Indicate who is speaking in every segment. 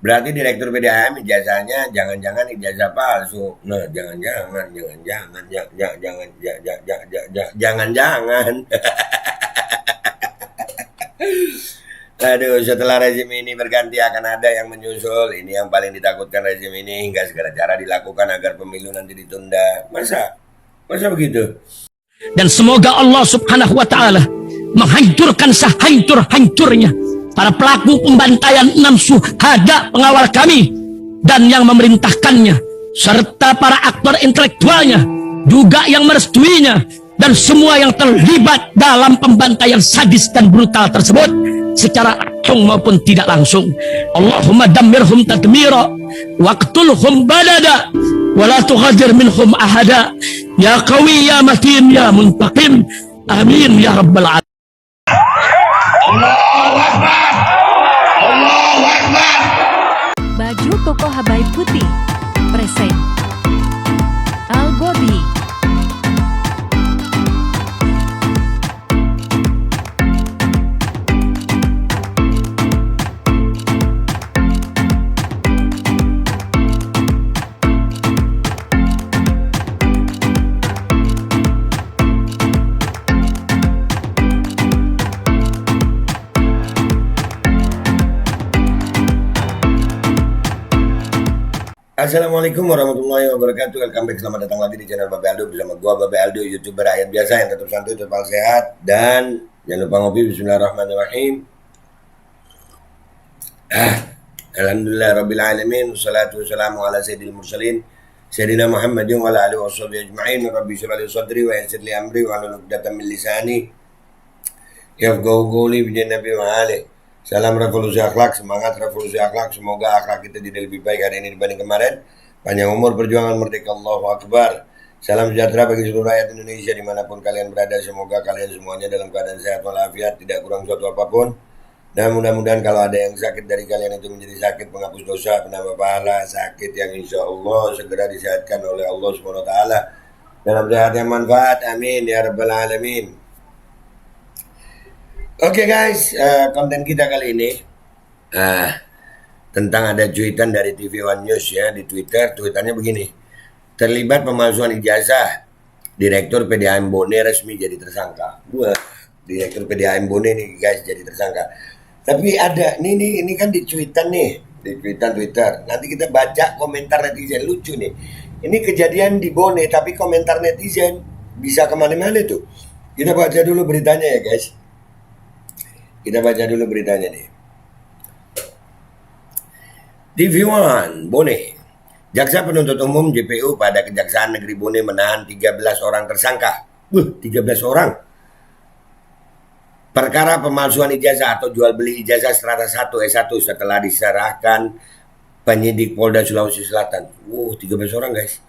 Speaker 1: Berarti direktur PDAM ijazahnya jangan-jangan ijazah palsu. Nah, jangan-jangan. Aduh, setelah rezim ini berganti akan ada yang menyusul. Ini yang paling ditakutkan rezim ini, hingga segala cara dilakukan agar pemilu nanti ditunda. Masa begitu?
Speaker 2: Dan semoga Allah Subhanahu wa Ta'ala menghancurkan sehancur-hancurnya para pelaku pembantaian 6 syuhada pengawal kami dan yang memerintahkannya, serta para aktor intelektualnya juga yang merestuinya, dan semua yang terlibat dalam pembantaian sadis dan brutal tersebut secara langsung maupun tidak langsung. Allahumma dammirhum tadmira waqtulhum badada wala tughadir minhum ahada ya qawi ya matin ya muntaqim, amin ya rabbal alamin.
Speaker 1: Allahu Akbar. Allahu Akbar.
Speaker 3: Baju koko Habaib putih present Al Bobby.
Speaker 1: Assalamualaikum warahmatullahi wabarakatuh. Welcome back, selamat datang lagi di channel Babe Aldo bersama gua Babe Aldo, YouTuber rakyat biasa yang tetap santuy, tetap sehat, dan jangan lupa ngopi. Bismillahirrahmanirrahim. Alhamdulillah rabbil alamin, wassalatu wassalamu ala sayyidil mursalin sayyidina Muhammadin wa ala alihi washabihi ajma'in. Rabbi shrah li sadri wa yassir li amri wa hlul 'uqdatam min lisani yafqahu qawli bi nabi wa alihi. Salam revolusi akhlak, semangat revolusi akhlak. Semoga akhlak kita jadi lebih baik hari ini dibanding kemarin. Panjang umur, perjuangan merdeka, Allahu Akbar. Salam sejahtera bagi seluruh rakyat Indonesia dimanapun kalian berada. Semoga kalian semuanya dalam keadaan sehat walafiat, tidak kurang suatu apapun. Dan mudah-mudahan kalau ada yang sakit dari kalian itu menjadi sakit penghapus dosa, penambah pahala, sakit yang insya Allah segera disehatkan oleh Allah SWT dalam sehat yang manfaat. Amin ya rabbal alamin. Oke guys, konten kita kali ini tentang ada cuitan dari TV One News ya di Twitter. Tweetannya begini: terlibat pemalsuan ijazah, Direktur PDAM Bone resmi jadi tersangka. Wah, Direktur PDAM Bone nih guys jadi tersangka. Tapi ada, ini kan di cuitan nih, di tweetan Twitter. Nanti kita baca komentar netizen, lucu nih. Ini kejadian di Bone, tapi komentar netizen bisa kemana-mana tuh. Kita baca dulu beritanya ya guys. Kita baca dulu beritanya nih. TV One Bone. Jaksa penuntut umum JPU pada Kejaksaan Negeri Bone menahan 13 orang tersangka. 13 orang. Perkara pemalsuan ijazah atau jual beli ijazah strata 1 S1 setelah diserahkan penyidik Polda Sulawesi Selatan. 13 orang guys.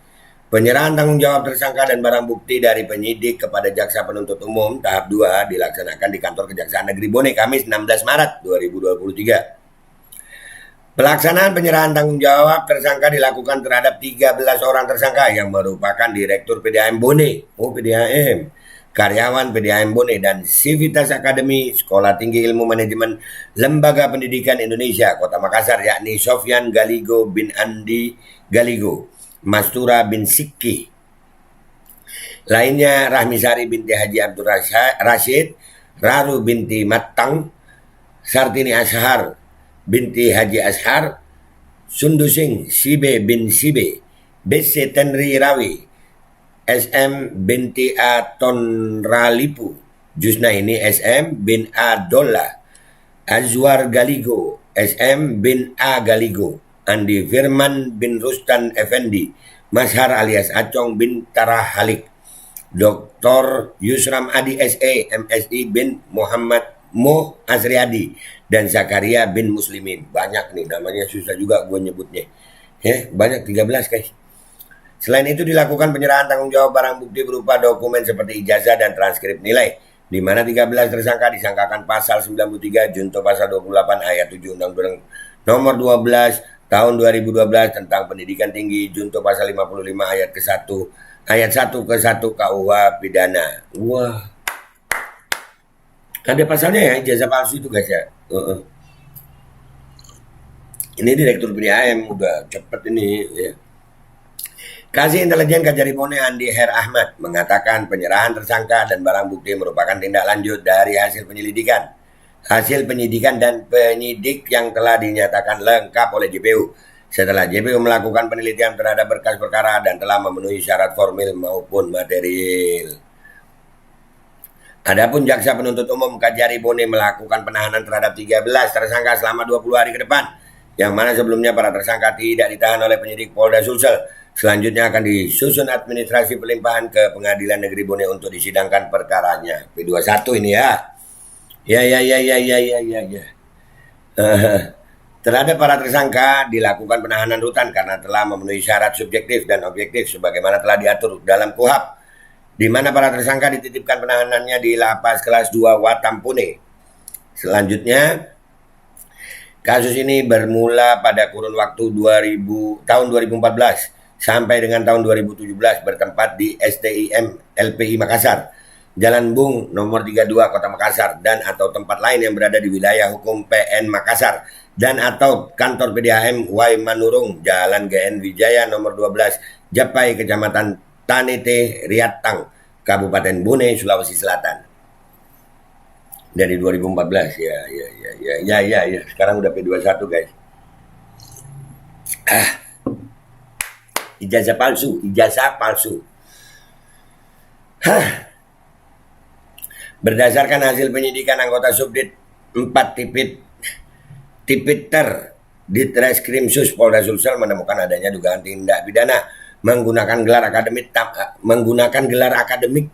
Speaker 1: Penyerahan tanggung jawab tersangka dan barang bukti dari penyidik kepada Jaksa Penuntut Umum tahap 2 dilaksanakan di kantor Kejaksaan Negeri Bone Kamis 16 Maret 2023. Pelaksanaan penyerahan tanggung jawab tersangka dilakukan terhadap 13 orang tersangka yang merupakan Direktur PDAM Bone, PDAM, karyawan PDAM Bone, dan Civitas Akademi Sekolah Tinggi Ilmu Manajemen Lembaga Pendidikan Indonesia Kota Makassar, yakni Sofyan Galigo bin Andi Galigo, Mastura bin Sikki. Lainnya Rahmisari binti Haji Abdul Rashid, Raru binti Matang, Sartini Ashar binti Haji Ashar, Sundusing Sibe bin Sibe, BC Tenri Rawi, SM binti Atonralipu, Jusna ini SM bin Adolla, Azwar Galigo, SM bin A Galigo, Andi Firman bin Rustan Effendi, Mashar alias Acong bin Tarahalik, Dr. Yusram Adi SE, MSI bin Muhammad Mo Asriadi, dan Zakaria bin Muslimin. Banyak nih namanya, susah juga gue nyebutnya. Banyak 13 guys. Selain itu dilakukan penyerahan tanggung jawab barang bukti berupa dokumen seperti ijazah dan transkrip nilai, di mana 13 tersangka disangkakan pasal 93 junto pasal 28 ayat 7 Undang-Undang nomor 12 tahun 2012 tentang pendidikan tinggi junto pasal 55 ayat 1 ke 1 KUH pidana. Wah. Ada pasalnya ya ijazah palsu itu guys ya. Ini Direktur PDAM udah cepet ini ya. Kasih Intelijen Kajari Bone Andi Her Ahmad mengatakan penyerahan tersangka dan barang bukti merupakan tindak lanjut dari hasil penyelidikan. Hasil penyidikan dan penyidik yang telah dinyatakan lengkap oleh JPU setelah JPU melakukan penelitian terhadap berkas perkara dan telah memenuhi syarat formil maupun material. Adapun Jaksa Penuntut Umum Kajari Bone melakukan penahanan terhadap 13 tersangka selama 20 hari ke depan, yang mana sebelumnya para tersangka tidak ditahan oleh penyidik Polda Sulsel. Selanjutnya akan disusun administrasi pelimpahan ke Pengadilan Negeri Bone untuk disidangkan perkaranya. P21 ini ya. Ya. Terhadap para tersangka dilakukan penahanan rutan karena telah memenuhi syarat subjektif dan objektif sebagaimana telah diatur dalam KUHP, di mana para tersangka dititipkan penahanannya di Lapas Kelas 2 Watampone. Selanjutnya, kasus ini bermula pada kurun waktu tahun 2014 sampai dengan tahun 2017 bertempat di STIM LPI Makassar, Jalan Bung nomor 32 Kota Makassar, dan atau tempat lain yang berada di wilayah hukum PN Makassar, dan atau kantor PDAM Wai Manurung, Jalan GN Wijaya nomor 12 Japai, Kecamatan Tanete, Riatang, Kabupaten Bone, Sulawesi Selatan. Dari 2014 ya. Sekarang udah P21 guys. Ijazah palsu. Berdasarkan hasil penyidikan anggota Subdit 4 Tipiter Ditreskrimsus Polda Sulsel menemukan adanya dugaan tindak pidana menggunakan gelar akademik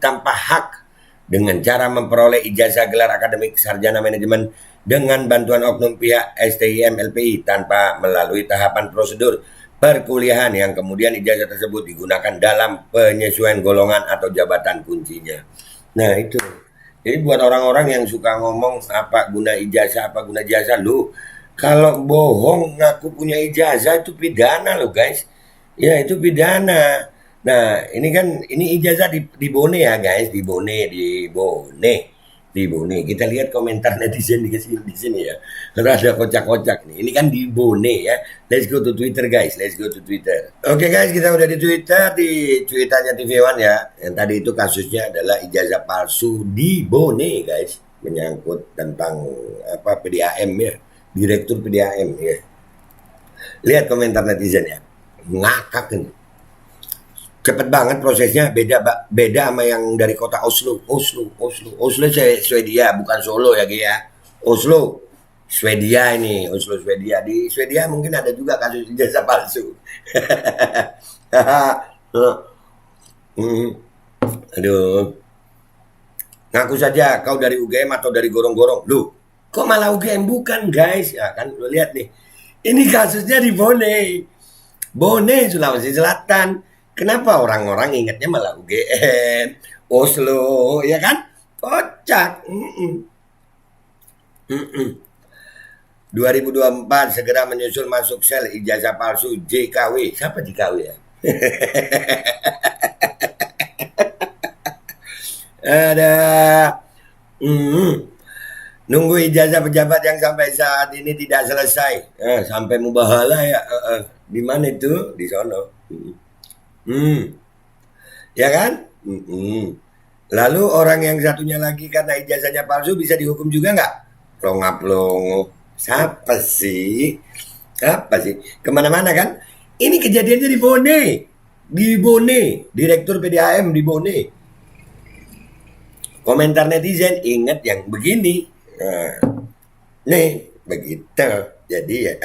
Speaker 1: tanpa hak dengan cara memperoleh ijazah gelar akademik sarjana manajemen dengan bantuan oknum pihak STIM LPI tanpa melalui tahapan prosedur perkuliahan, yang kemudian ijazah tersebut digunakan dalam penyesuaian golongan atau jabatan kuncinya. Nah itu. Jadi buat orang-orang yang suka ngomong apa guna ijazah, lu kalau bohong ngaku punya ijazah itu pidana loh guys. Ya itu pidana. Nah ini ijazah di Bone ya guys, di Bone. Kita lihat komentar netizen di sini ya. Ada kocak-kocak nih. Ini kan di Bone ya. Let's go to Twitter guys. Oke guys, kita udah di Twitter, di tweetannya TV One ya. Yang tadi itu kasusnya adalah ijazah palsu di Bone guys, menyangkut tentang PDAM ya, Direktur PDAM ya. Lihat komentar netizen ya. Ngakak ini. Cepet banget prosesnya, beda sama yang dari kota Oslo Swedia, bukan Solo ya Gia. Oslo Swedia ini, Oslo Swedia. Di Swedia mungkin ada juga kasus ijazah palsu. Aduh. Ngaku saja kau dari UGM atau dari gorong-gorong. Loh, kok malah UGM? Bukan guys. Ya kan, lu lihat nih. Ini kasusnya di Bone, Sulawesi Selatan. Kenapa orang-orang ingatnya malah UGM, Oslo, ya kan? Kocak. 2024 segera menyusul masuk sel ijazah palsu JKW. Siapa JKW ya? Ada. Nunggu ijazah pejabat yang sampai saat ini tidak selesai. Sampai mubahala ya. Di mana itu? Di sono. Ya kan? Lalu orang yang satunya lagi karena ijazahnya palsu bisa dihukum juga nggak? Plongo. Siapa sih? Kemana-mana kan? Ini kejadiannya di Bone, Direktur PDAM di Bone. Komentar netizen ingat yang begini. Nih, begitu. Jadi ya,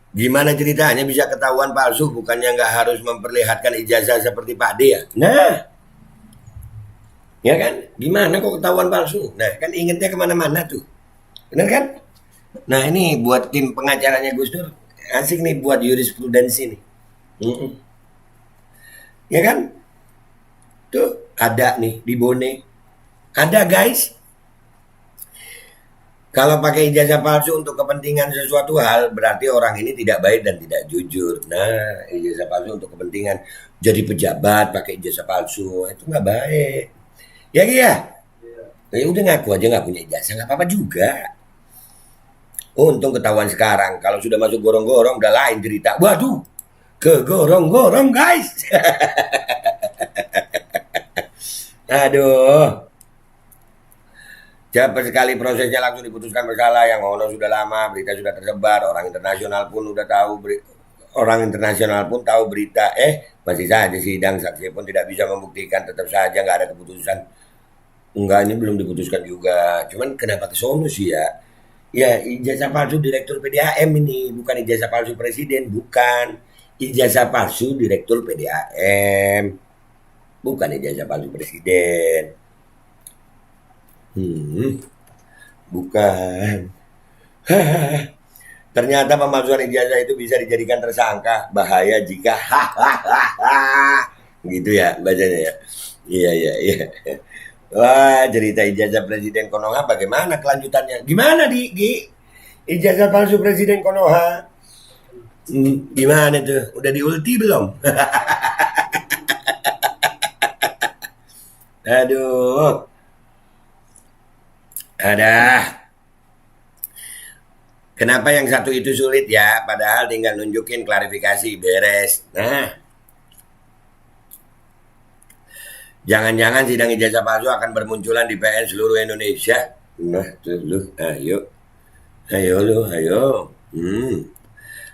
Speaker 1: gimana ceritanya bisa ketahuan palsu? Bukannya nggak harus memperlihatkan ijazah seperti Pak D ya? Nah, ya kan? Gimana kok ketahuan palsu? Nah, kan ingetnya kemana-mana tuh. Benar kan? Nah, ini buat tim pengacaranya Gus Dur. Asik nih buat jurisprudensi nih. Ya kan? Tuh, ada nih di Bone. Ada guys. Kalau pakai ijazah palsu untuk kepentingan sesuatu hal, berarti orang ini tidak baik dan tidak jujur. Nah, ijazah palsu untuk kepentingan jadi pejabat pakai ijazah palsu, itu nggak baik. Ya. Ya udah ngaku aja nggak punya ijazah, nggak apa-apa juga. Untung ketahuan sekarang. Kalau sudah masuk gorong-gorong udah lain cerita. Waduh, ke gorong-gorong guys. Aduh, cepat sekali prosesnya langsung diputuskan bersalah. Yang Ono sudah lama, berita sudah tersebar, orang internasional pun udah tahu, orang internasional pun tahu berita. Masih saja sidang, saksi pun tidak bisa membuktikan, tetap saja nggak ada keputusan. Enggak, ini belum diputuskan juga. Cuman kenapa ke sono sih ya? Ya ijazah palsu direktur PDAM ini, bukan ijazah palsu presiden, bukan. Ijazah palsu direktur PDAM, bukan ijazah palsu presiden. Bukan. Ternyata pemalsuan ijazah itu bisa dijadikan tersangka. Bahaya jika gitu ya bacanya ya. Iya iya iya. Wah, cerita ijazah Presiden Konoha bagaimana kelanjutannya? Gimana Gi? Ijazah palsu Presiden Konoha. Gimana tuh? Udah diulti belum? Aduh. Ada. Kenapa yang satu itu sulit ya? Padahal tinggal nunjukin klarifikasi beres. Nah, jangan-jangan sidang ijazah palsu akan bermunculan di PN seluruh Indonesia. Nah, tuh lu, ayo. Ayo lu, ayo.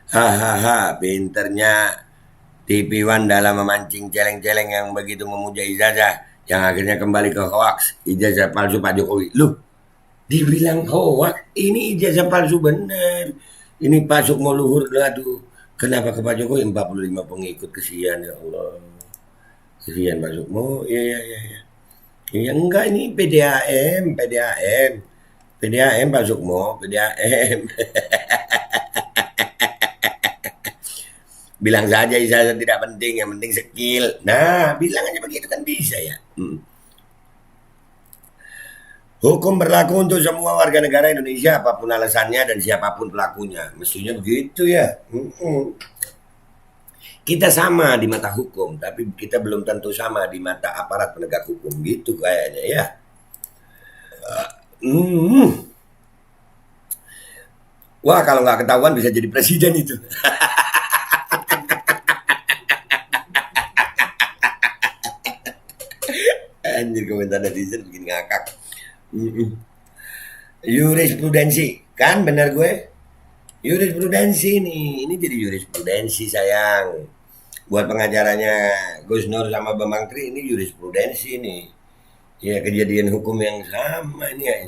Speaker 1: Hahaha, pinternya TV One dalam memancing celeng-celeng yang begitu memuja ijazah. Yang akhirnya kembali ke hoax. Ijazah palsu Pak Jokowi. Loh, dibilang hoax, ini ijazah palsu bener. Ini Pak Sukmo Luhur, aduh. Kenapa ke Pak Jokowi 45 pengikut, kesian ya Allah. Kesian Pak Sukmo, iya. Ya enggak, ini PDAM Pak Sukmo, PDAM. Bilang saja ijazah tidak penting, yang penting skill. Nah, bilang aja begitu kan bisa ya. Hukum berlaku untuk semua warga negara Indonesia, apapun alasannya dan siapapun pelakunya. Mestinya begitu ya. Kita sama di mata hukum, tapi kita belum tentu sama di mata aparat penegak hukum. Gitu kayaknya ya. Wah, kalau nggak ketahuan bisa jadi presiden itu. Anjir, komentar netizen bikin ngakak. Jurisprudensi, kan benar gue? Jurisprudensi nih, ini jadi jurisprudensi sayang. Buat pengacaranya Gus Nur sama Bambang Tri, ini jurisprudensi nih. Ya, kejadian hukum yang sama ini ya.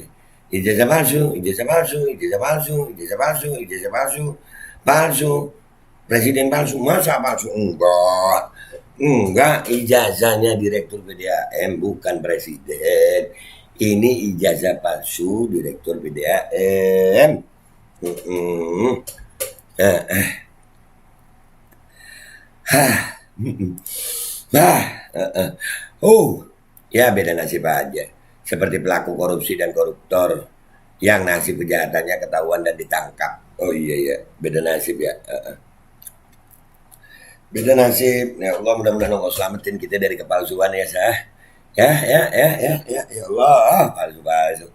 Speaker 1: Ijazah palsu, palsu. Presiden palsu, masa palsu? Enggak, ijazahnya direktur PDAM, bukan presiden. Ini ijazah palsu direktur PDAM. Ya beda nasib aja. Seperti pelaku korupsi dan koruptor yang nasib kejahatannya ketahuan dan ditangkap. Oh iya, beda nasib ya. Beda nasib. Ya Allah, mudah-mudahan Allah selamatin kita dari kepalsuan ya sah. Ya Allah, palsu.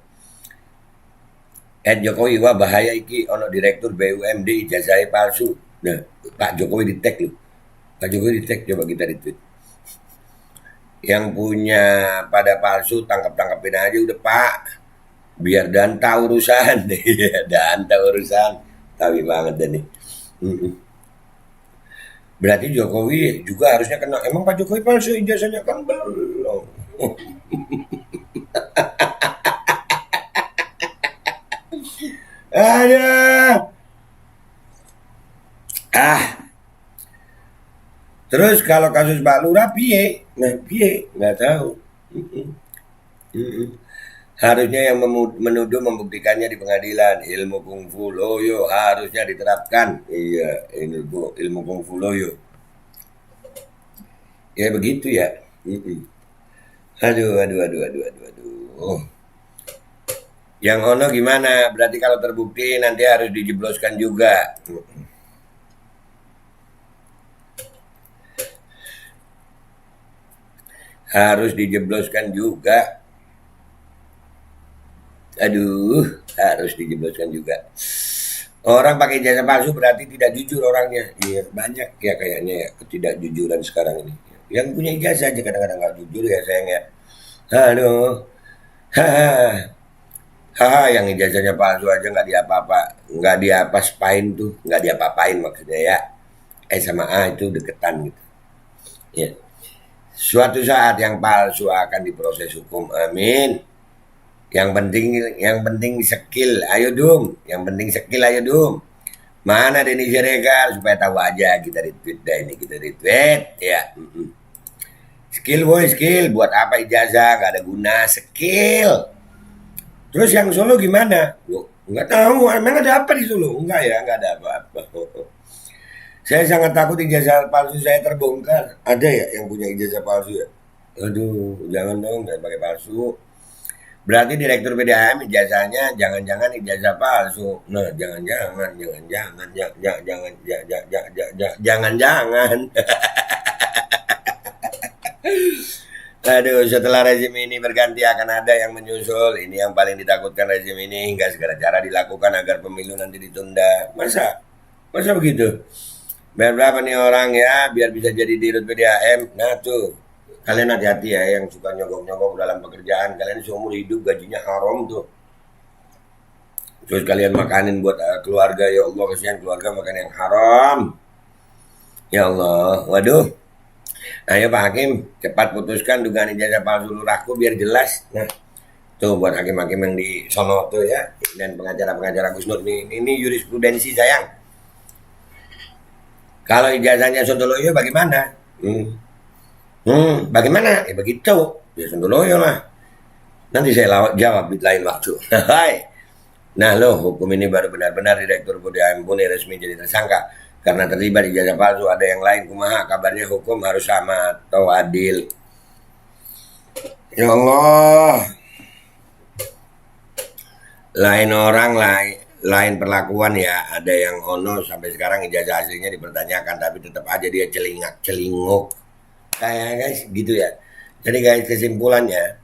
Speaker 1: Jokowi, wah bahaya iki, ono direktur BUMD ijazahnya palsu. Nah, Pak Jokowi di tag lu. Pak Jokowi di tag, coba kita retweet. Yang punya pada palsu tangkap-tangkapin aja udah Pak. Biar danta urusan. Danta urusan. Tapi banget dan nih. Berarti Jokowi juga harusnya kena. Emang Pak Jokowi palsu ijazahnya kan belum. Ada. Terus kalau kasus Pak Lurah piye? Nah, piye? Nggak tahu. Harusnya yang menuduh membuktikannya di pengadilan. Ilmu kungfu loyo harusnya diterapkan. Iya, ilmu kungfu loyo. Ya begitu ya. Aduh. Yang Ono gimana? Berarti kalau terbukti nanti harus dijebloskan juga. Harus dijebloskan juga. Aduh, harus dijebloskan juga. Orang pakai ijazah palsu berarti tidak jujur orangnya. Iya, banyak ya kayaknya ya ketidakjujuran sekarang ini. Yang punya ijazah aja kadang-kadang nggak jujur ya sayang ya. Aduh, haha, yang ijazahnya palsu aja nggak nggak diapa-apain tuh, nggak diapa-apain maksudnya ya. Sama A itu deketan gitu. Ya. Suatu saat yang palsu akan diproses hukum, amin. Yang penting skill, ayo dum. Yang penting skill, ayo dum. Mana Denny Siregar supaya tahu aja kita retweet dah ini, kita retweet ya. Skill boy, skill. Buat apa ijazah? Gak ada guna, skill. Terus yang Solo gimana? Loh, nggak tahu. Emang ada apa di Solo? Enggak ya, nggak ada apa-apa. Saya sangat takut ijazah palsu saya terbongkar. Ada ya yang punya ijazah palsu ya? Aduh, jangan dong, jangan pakai palsu. Berarti direktur PDAM ijazahnya jangan-jangan ijazah palsu. Nah, jangan-jangan. Aduh, setelah rezim ini berganti akan ada yang menyusul. Ini yang paling ditakutkan rezim ini, hingga segala cara dilakukan agar pemilu nanti ditunda. Masa begitu? Biar berapa nih orang ya, biar bisa jadi dirut PDAM. Nah tuh, kalian hati-hati ya yang suka nyogok-nyogok dalam pekerjaan. Kalian seumur hidup gajinya haram tuh. Terus kalian makanin buat keluarga, ya Allah, kasihan keluarga makan yang haram. Ya Allah, waduh. Ayo Pak Hakim, cepat putuskan dugaan ijazah palsu lurahku biar jelas. Nah, tuh buat hakim-hakim yang di sono tuh ya, dan pengacara-pengacara Gus Nur ini jurisprudensi sayang. Kalau ijazahnya Sontoloyo bagaimana? Bagaimana? Ya begitu, ya Sontoloyo lah. Nanti saya jawab di lain waktu. Hai. Nah loh, hukum ini baru benar-benar Direktur PDAM Bune resmi jadi tersangka karena terlibat ijazah palsu. Ada yang lain kumaha, kabarnya hukum harus sama atau adil. Ya Allah, lain orang lain perlakuan ya. Ada yang ono sampai sekarang ijazah aslinya dipertanyakan, tapi tetap aja dia celinguk kayak guys gitu ya. Jadi guys, kesimpulannya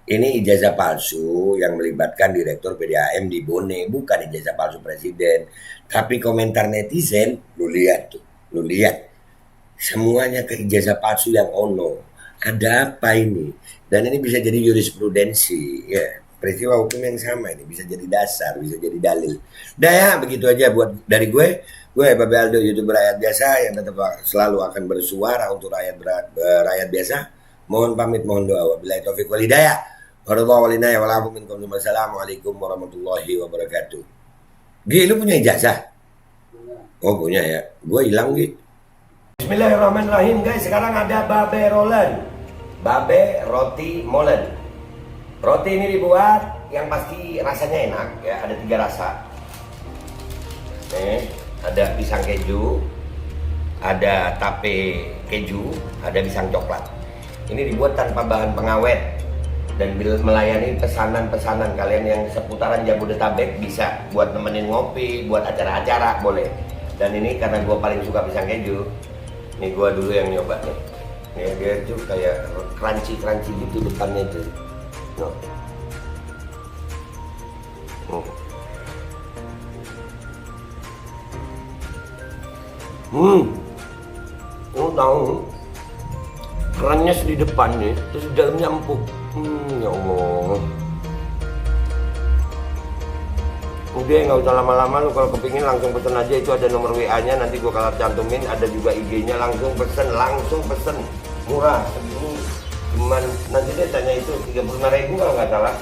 Speaker 1: ini ijazah palsu yang melibatkan Direktur PDAM di Bone, bukan ijazah palsu presiden. Tapi komentar netizen, lu lihat semuanya ke ijazah palsu yang ono. Ada apa ini? Dan ini bisa jadi jurisprudensi ya. Peristiwa hukum yang sama ini bisa jadi dasar, bisa jadi dalil. Dah ya, begitu aja buat dari gue. Gue Babe Aldo, YouTuber rakyat biasa yang tetap selalu akan bersuara untuk rakyat biasa. Mohon pamit, mohon doa. Wabillahi taufiq wal hidayah. Wassalamualaikum warahmatullahi wabarakatuh. Gi, lu punya ijazah? Oh punya ya. Gue hilang Gi. Bismillahirrahmanirrahim guys. Sekarang ada Babe Rolen, Babe Roti Molen. Roti ini dibuat yang pasti rasanya enak ya, ada 3 rasa. Ada pisang keju, ada tape keju, ada pisang coklat. Ini dibuat tanpa bahan pengawet dan melayani pesanan-pesanan kalian yang seputaran Jabodetabek, bisa buat nemenin ngopi, buat acara-acara boleh. Dan ini karena gue paling suka pisang keju, nih gue dulu yang nyoba nih. Ya, dia tuh kayak crunchy gitu depannya tuh. No. Lu tahu kerannya di depan nih, terus di dalamnya empuk. Ya Allah. Udah nggak usah lama-lama, lu kalau kepingin langsung pesen aja, itu ada nomor WA-nya, nanti gua kalau cantumin, ada juga IG-nya, langsung pesen, murah. Cuman nanti dia tanya itu 35.000 kalau nggak salah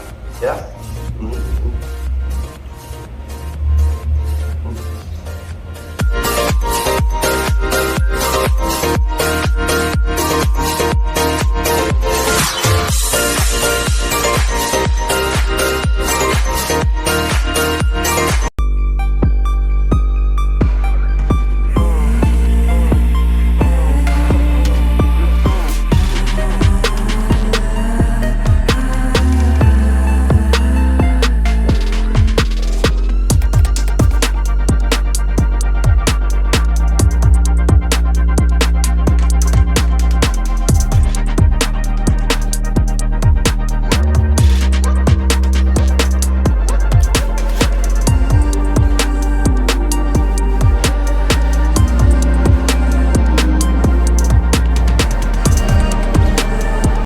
Speaker 1: ya.